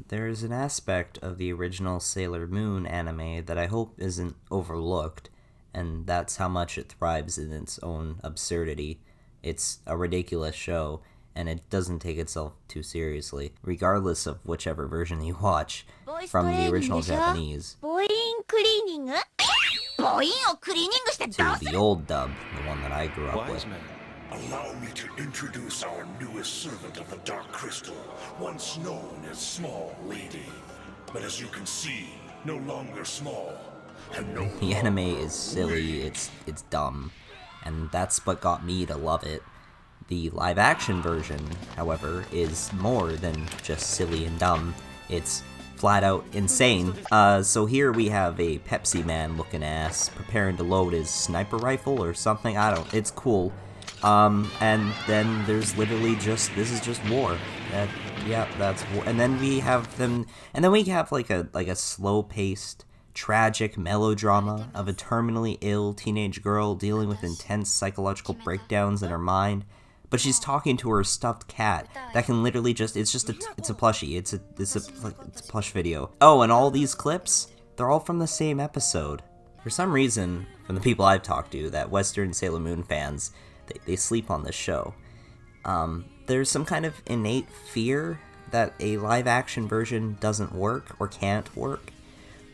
there's an aspect of the original Sailor Moon anime that I hope isn't overlooked, and that's how much it thrives in its own absurdity. It's a ridiculous show, and it doesn't take itself too seriously, regardless of whichever version you watch, from the original Japanese to the old dub, the one that I grew up with. Allow me to introduce our newest servant of the Dark Crystal, once known as Small Lady. But as you can see, no longer small, and no The anime is silly, it's dumb, and that's what got me to love it. The live-action version, however, is more than just silly and dumb. It's flat-out insane. So here we have a Pepsi Man-looking ass preparing to load his sniper rifle or something. It's cool. And then there's literally this is just war. That's war. And then we have like a slow-paced, tragic melodrama of a terminally ill teenage girl dealing with intense psychological breakdowns in her mind. But she's talking to her stuffed cat that can literally it's a plushie. It's a plush video. Oh, and all these clips, they're all from the same episode. For some reason, from the people I've talked to, that Western Sailor Moon fans, they sleep on this show. There's some kind of innate fear that a live-action version doesn't work or can't work,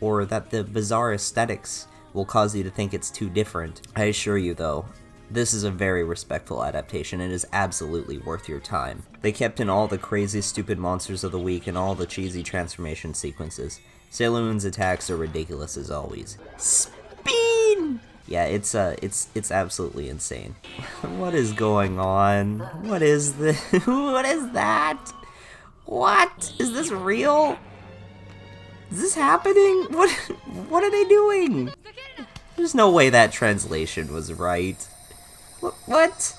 or that the bizarre aesthetics will cause you to think it's too different. I assure you, though, this is a very respectful adaptation and is absolutely worth your time. They kept in all the crazy, stupid monsters of the week and all the cheesy transformation sequences. Sailor Moon's attacks are ridiculous as always. Spin! Yeah, it's absolutely insane. What is going on? What is this? What is that? What? Is this real? Is this happening? What are they doing? There's no way that translation was right. What?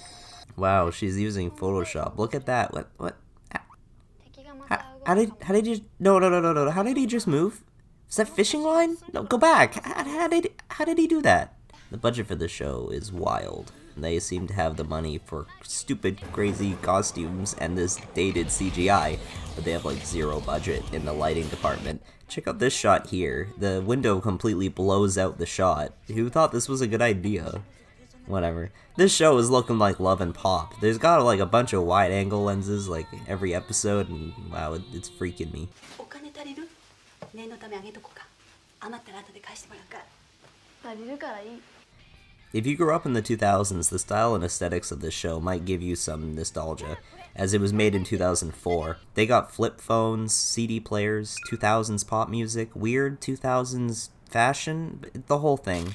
Wow, she's using Photoshop. Look at that. What? How did you? No. How did he just move? Is that fishing line? No, go back. How did he do that? The budget for the show is wild. They seem to have the money for stupid, crazy costumes and this dated CGI, but they have like zero budget in the lighting department. Check out this shot here. The window completely blows out the shot. Who thought this was a good idea? Whatever. This show is looking like Love and Pop. There's got like a bunch of wide-angle lenses like every episode, and wow, it's freaking me. If you grew up in the 2000s, the style and aesthetics of this show might give you some nostalgia, as it was made in 2004. They got flip phones, CD players, 2000s pop music, weird 2000s fashion, the whole thing.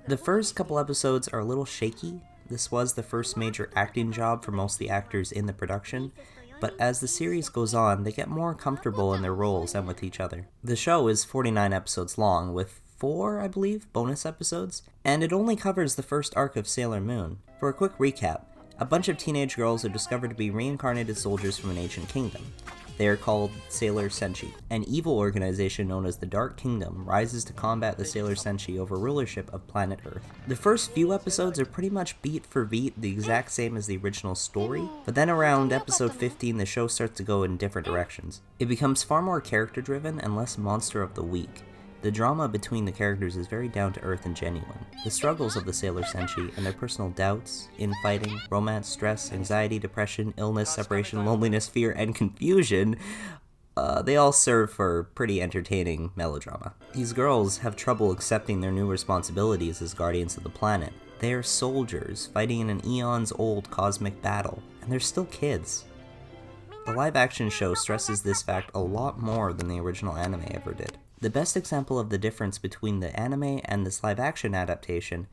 The first couple episodes are a little shaky. This was the first major acting job for most of the actors in the production, but as the series goes on, they get more comfortable in their roles and with each other. The show is 49 episodes long, with 4, I believe, bonus episodes, and it only covers the first arc of Sailor Moon. For a quick recap, a bunch of teenage girls are discovered to be reincarnated soldiers from an ancient kingdom. They are called Sailor Senshi. An evil organization known as the Dark Kingdom rises to combat the Sailor Senshi over rulership of planet Earth. The first few episodes are pretty much beat for beat the exact same as the original story, but then around episode 15 the show starts to go in different directions. It becomes far more character driven and less monster of the week. The drama between the characters is very down-to-earth and genuine. The struggles of the Sailor Senshi and their personal doubts, infighting, romance, stress, anxiety, depression, illness, separation, loneliness, fear, and confusion, they all serve for pretty entertaining melodrama. These girls have trouble accepting their new responsibilities as guardians of the planet. They are soldiers fighting in an eons-old cosmic battle, and they're still kids. The live-action show stresses this fact a lot more than the original anime ever did. The best example of the difference between the anime and this live-action adaptation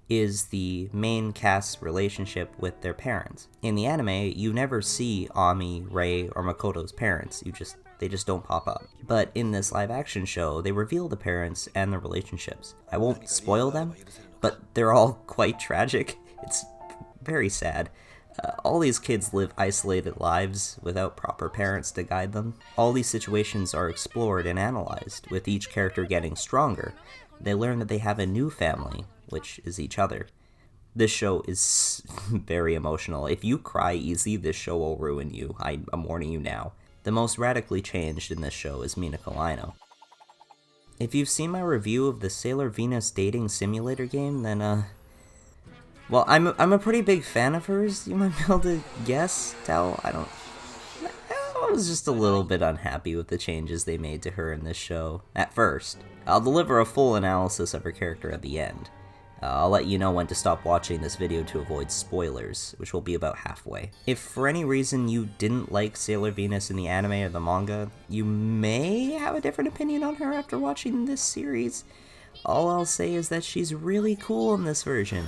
is the main cast's relationship with their parents. In the anime, you never see Ami, Rei, or Makoto's parents. They just don't pop up. But in this live-action show, they reveal the parents and their relationships. I won't spoil them, but they're all quite tragic. It's very sad. All these kids live isolated lives without proper parents to guide them. All these situations are explored and analyzed, with each character getting stronger. They learn that they have a new family, which is each other. This show is very emotional. If you cry easy, this show will ruin you. I'm warning you now. The most radically changed in this show is Minako. If you've seen my review of the Sailor Venus dating simulator game, then well, I'm a pretty big fan of hers, you might be able to tell, I was just a little bit unhappy with the changes they made to her in this show, at first. I'll deliver a full analysis of her character at the end. I'll let you know when to stop watching this video to avoid spoilers, which will be about halfway. If for any reason you didn't like Sailor Venus in the anime or the manga, you may have a different opinion on her after watching this series. All I'll say is that she's really cool in this version.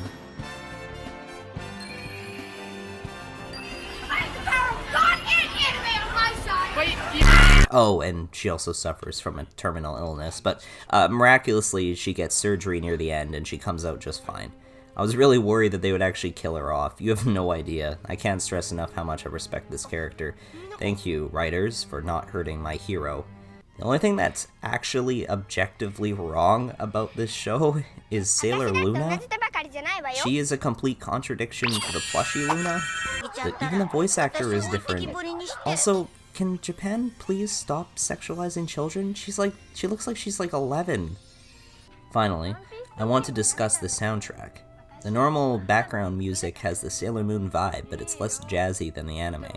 Oh, and she also suffers from a terminal illness, but miraculously she gets surgery near the end and she comes out just fine. I was really worried that they would actually kill her off. You have no idea. I can't stress enough how much I respect this character. Thank you, writers, for not hurting my hero. The only thing that's actually objectively wrong about this show is Sailor Luna. She is a complete contradiction to the plushy Luna. Even the voice actor is different. Also, can Japan please stop sexualizing children? She looks like she's like 11. Finally, I want to discuss the soundtrack. The normal background music has the Sailor Moon vibe, but it's less jazzy than the anime.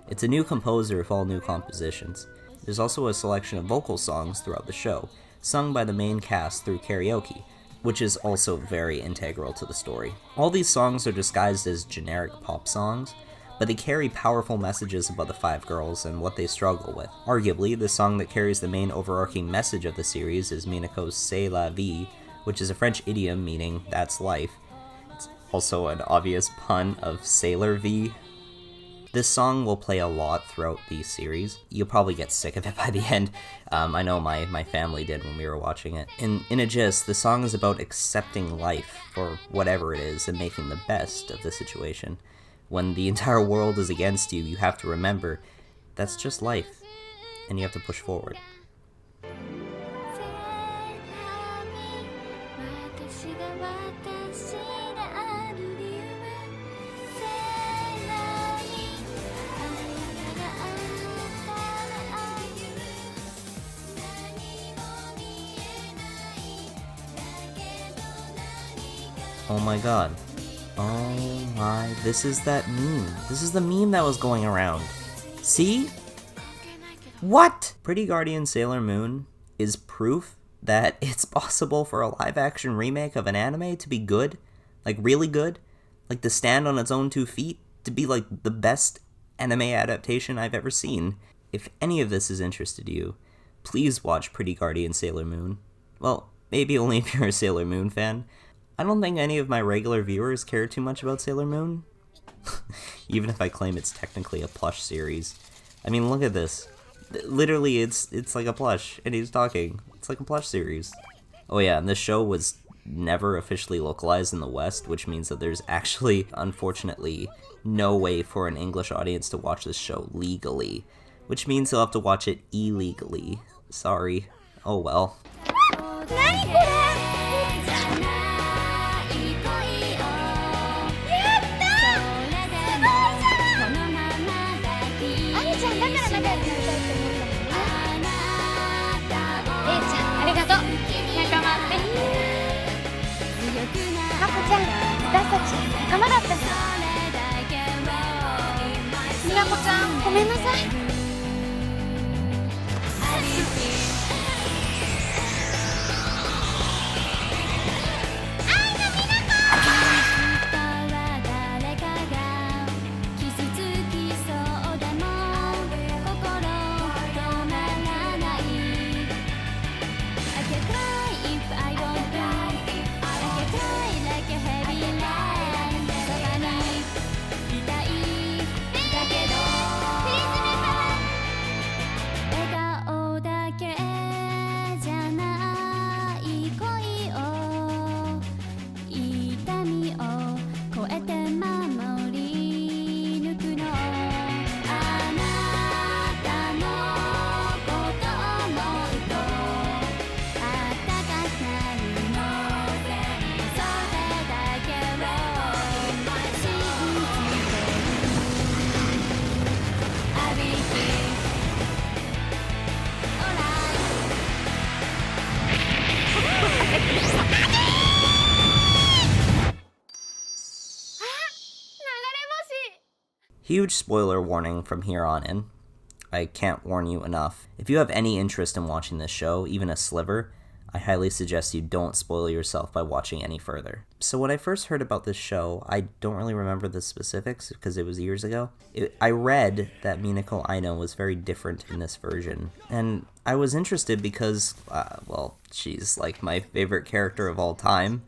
It's a new composer with all new compositions. There's also a selection of vocal songs throughout the show, sung by the main cast through karaoke, which is also very integral to the story. All these songs are disguised as generic pop songs, but they carry powerful messages about the five girls and what they struggle with. Arguably, the song that carries the main overarching message of the series is Minako's C'est la vie, which is a French idiom meaning that's life. It's also an obvious pun of Sailor V. This song will play a lot throughout the series. You'll probably get sick of it by the end. I know my family did when we were watching it. In a gist, the song is about accepting life for whatever it is and making the best of the situation. When the entire world is against you, you have to remember that's just life, and you have to push forward. Oh my god. Oh my, this is that meme. This is the meme that was going around. See? What? Pretty Guardian Sailor Moon is proof that it's possible for a live-action remake of an anime to be good. Like, really good. Like, to stand on its own 2 feet. To be, like, the best anime adaptation I've ever seen. If any of this has interested you, please watch Pretty Guardian Sailor Moon. Well, maybe only if you're a Sailor Moon fan. I don't think any of my regular viewers care too much about Sailor Moon. Even if I claim it's technically a plush series. I mean, look at this. Literally, it's like a plush, and he's talking. It's like a plush series. Oh yeah, and this show was never officially localized in the West, which means that there's actually, unfortunately, no way for an English audience to watch this show legally. Which means they'll have to watch it illegally. Sorry. Oh well. Minako-chan, ごめんなさい。Huge spoiler warning from here on in. I can't warn you enough. If you have any interest in watching this show, even a sliver, I highly suggest you don't spoil yourself by watching any further. So when I first heard about this show, I don't really remember the specifics because it was years ago. I read that Minako Aino was very different in this version, and I was interested because, she's like my favorite character of all time.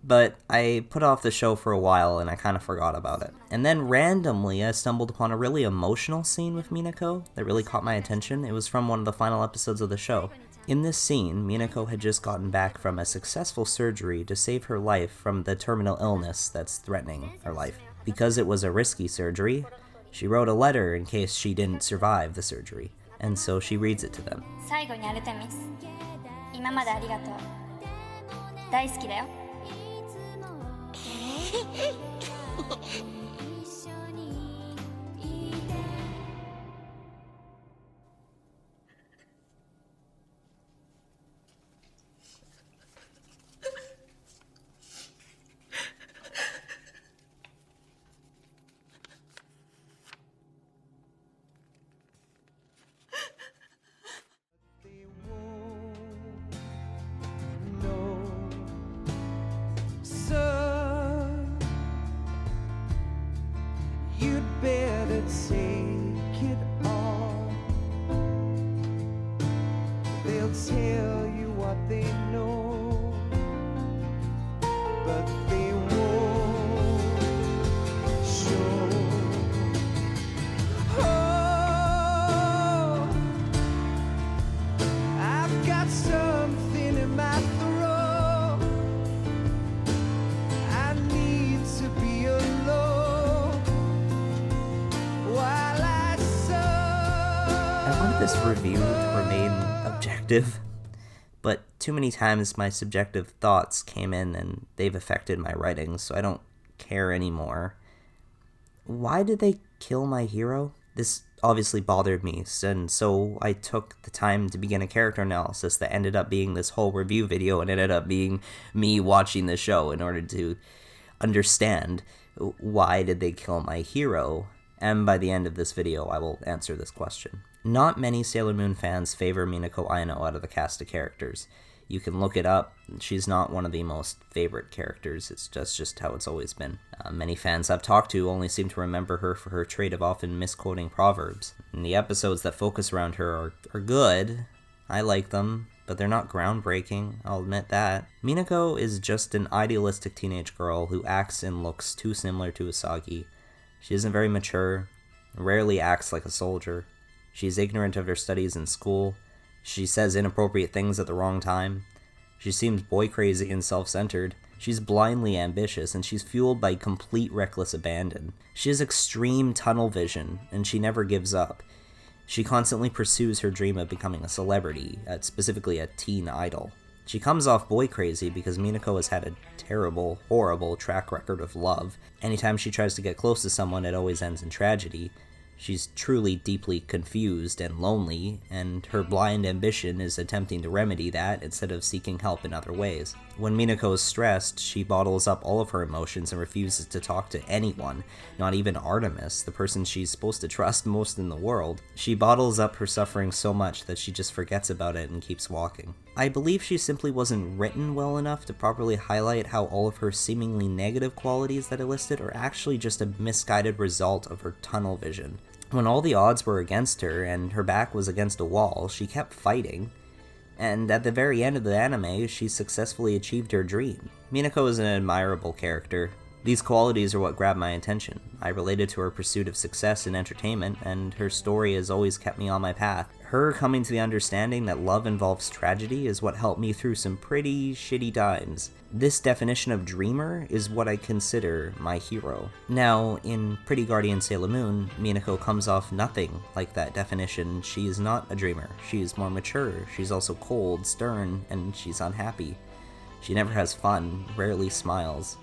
But I put off the show for a while and I kind of forgot about it. And then randomly I stumbled upon a really emotional scene with Minako that really caught my attention. It was from one of the final episodes of the show. In this scene, Minako had just gotten back from a successful surgery to save her life from the terminal illness that's threatening her life. Because it was a risky surgery, she wrote a letter in case she didn't survive the surgery. And so she reads it to them. 最後にアルテミス、今までありがとう。大好きだよ。You'd better take it all. They'll tell you what they know, but they won't show. Oh, I've got something in my throat. I need to be alone. I wanted this review to remain objective, but too many times my subjective thoughts came in and they've affected my writing, so I don't care anymore. Why did they kill my hero? This obviously bothered me, and so I took the time to begin a character analysis that ended up being this whole review video and ended up being me watching the show in order to understand why did they kill my hero. And by the end of this video, I will answer this question. Not many Sailor Moon fans favor Minako Aino out of the cast of characters. You can look it up. She's not one of the most favorite characters. It's just how it's always been. Many fans I've talked to only seem to remember her for her trait of often misquoting proverbs. And the episodes that focus around her are good. I like them, but they're not groundbreaking, I'll admit that. Minako is just an idealistic teenage girl who acts and looks too similar to Usagi. She isn't very mature, rarely acts like a soldier. She's ignorant of her studies in school. She says inappropriate things at the wrong time. She seems boy-crazy and self-centered. She's blindly ambitious, and she's fueled by complete reckless abandon. She has extreme tunnel vision, and she never gives up. She constantly pursues her dream of becoming a celebrity, specifically a teen idol. She comes off boy-crazy because Minako has had a terrible, horrible track record of love. Anytime she tries to get close to someone, it always ends in tragedy. She's truly deeply confused and lonely, and her blind ambition is attempting to remedy that instead of seeking help in other ways. When Minako is stressed, she bottles up all of her emotions and refuses to talk to anyone, not even Artemis, the person she's supposed to trust most in the world. She bottles up her suffering so much that she just forgets about it and keeps walking. I believe she simply wasn't written well enough to properly highlight how all of her seemingly negative qualities that I listed are actually just a misguided result of her tunnel vision. When all the odds were against her and her back was against a wall, she kept fighting. And at the very end of the anime, she successfully achieved her dream. Minako is an admirable character. These qualities are what grabbed my attention. I related to her pursuit of success in entertainment, and her story has always kept me on my path. Her coming to the understanding that love involves tragedy is what helped me through some pretty shitty times. This definition of dreamer is what I consider my hero. Now, in Pretty Guardian Sailor Moon, Minako comes off nothing like that definition. She is not a dreamer. She is more mature. She's also cold, stern, and she's unhappy. She never has fun, rarely smiles.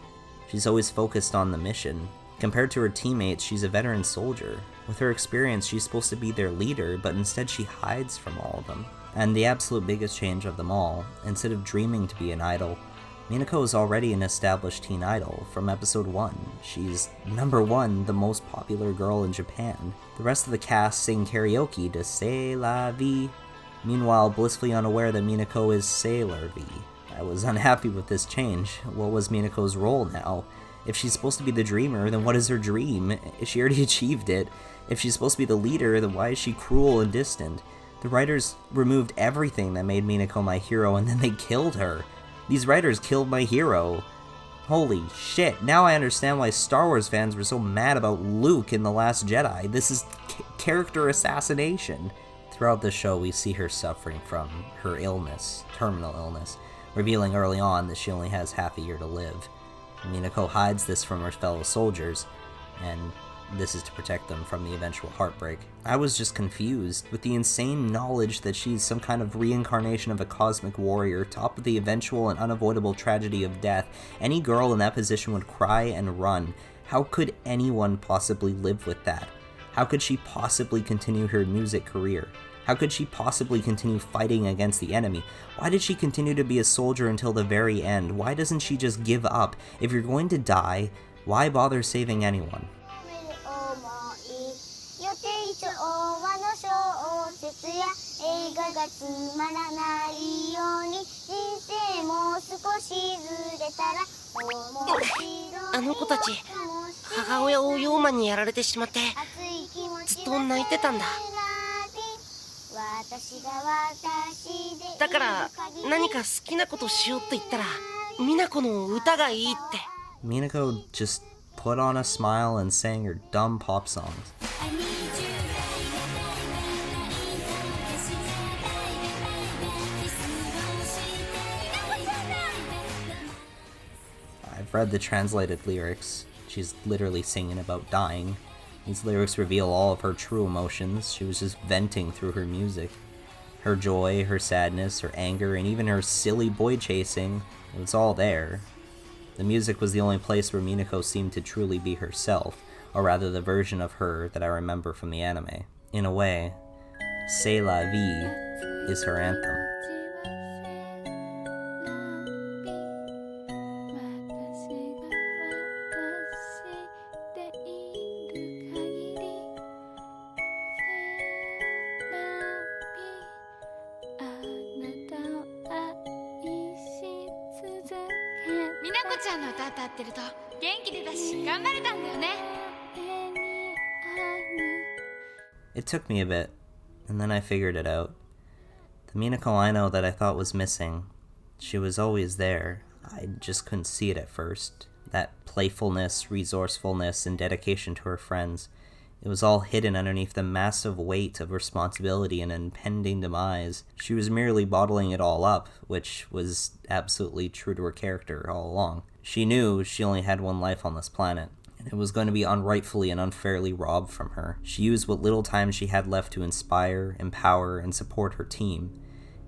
She's always focused on the mission. Compared to her teammates, she's a veteran soldier. With her experience, she's supposed to be their leader, but instead she hides from all of them. And the absolute biggest change of them all, instead of dreaming to be an idol, Minako is already an established teen idol from episode 1. She's #1, the most popular girl in Japan. The rest of the cast sing karaoke to C'est la vie, meanwhile blissfully unaware that Minako is Sailor V. I was unhappy with this change. What was Minako's role now? If she's supposed to be the dreamer, then what is her dream? She already achieved it. If she's supposed to be the leader, then why is she cruel and distant? The writers removed everything that made Minako my hero, and then they killed her. These writers killed my hero. Holy shit, now I understand why Star Wars fans were so mad about Luke in The Last Jedi. This is character assassination. Throughout the show, we see her suffering from her illness, terminal illness, revealing early on that she only has half a year to live. Minako hides this from her fellow soldiers, and this is to protect them from the eventual heartbreak. I was just confused, with the insane knowledge that she's some kind of reincarnation of a cosmic warrior, topped with the eventual and unavoidable tragedy of death. Any girl in that position would cry and run. How could anyone possibly live with that? How could she possibly continue her music career? How could she possibly continue fighting against the enemy? Why did she continue to be a soldier until the very end? Why doesn't she just give up? If you're going to die, why bother saving anyone? Minako just put on a smile and sang her dumb pop songs. I've read the translated lyrics. She's literally singing about dying. These lyrics reveal all of her true emotions. She was just venting through her music. Her joy, her sadness, her anger, and even her silly boy chasing, it was all there. The music was the only place where Minako seemed to truly be herself, or rather the version of her that I remember from the anime. In a way, C'est la vie is her anthem. It took me a bit, and then I figured it out. The Minako I know that I thought was missing, she was always there. I just couldn't see it at first. That playfulness, resourcefulness, and dedication to her friends. It was all hidden underneath the massive weight of responsibility and impending demise. She was merely bottling it all up, which was absolutely true to her character all along. She knew she only had one life on this planet, and it was going to be unrightfully and unfairly robbed from her. She used what little time she had left to inspire, empower, and support her team,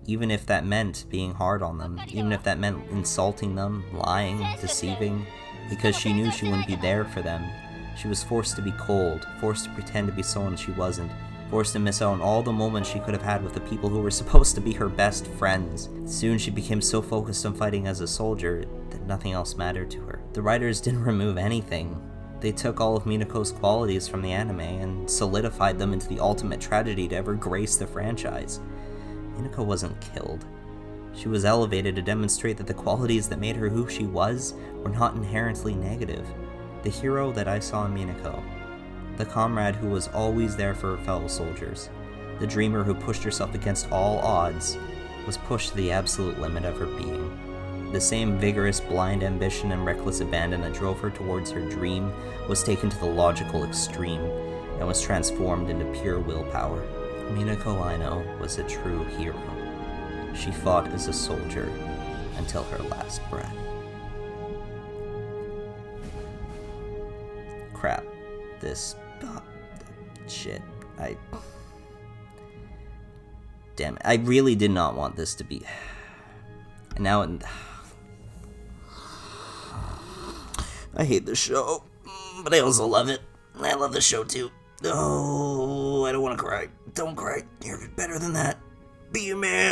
even if that meant being hard on them, even if that meant insulting them, lying, deceiving, because she knew she wouldn't be there for them. She was forced to be cold, forced to pretend to be someone she wasn't, forced to miss out on all the moments she could have had with the people who were supposed to be her best friends. Soon she became so focused on fighting as a soldier that nothing else mattered to her. The writers didn't remove anything. They took all of Minako's qualities from the anime and solidified them into the ultimate tragedy to ever grace the franchise. Minako wasn't killed. She was elevated to demonstrate that the qualities that made her who she was were not inherently negative. The hero that I saw in Minako, the comrade who was always there for her fellow soldiers, the dreamer who pushed herself against all odds, was pushed to the absolute limit of her being. The same vigorous, blind ambition and reckless abandon that drove her towards her dream was taken to the logical extreme and was transformed into pure willpower. Minako Aino was a true hero. She fought as a soldier until her last breath. Crap. This... shit. Damn it. I really did not want this to be... And now it... I hate the show, but I also love it. I love the show too. Oh, I don't want to cry. Don't cry. You're better than that. Be a man.